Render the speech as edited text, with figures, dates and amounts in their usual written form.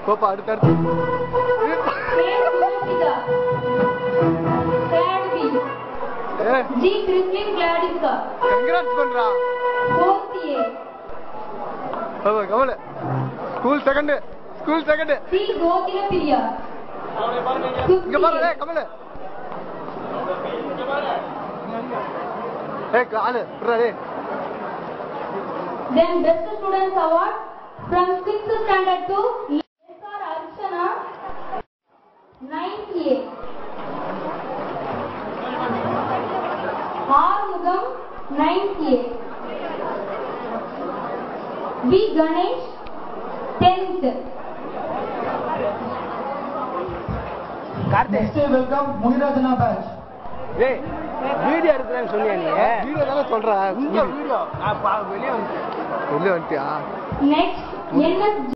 போப்பா அடுத்து जी क्रिस्लिन ग्लैडिस का कंग्रेट्स பண்றா 4th A Kamal school second सी கோகில பிரியா இங்க பாரு கமல காலு புறடே then best students award from 6th standard to SR Archana 9th A Armugam 9th A V Ganesh 10th Next welcome Muhiratna batch. ஏய் video எடுக்கறேன்னு சொன்னியா நீ வீடியோ தான சொல்ற வீடியோ வெளிய வந்துட்டியா next NS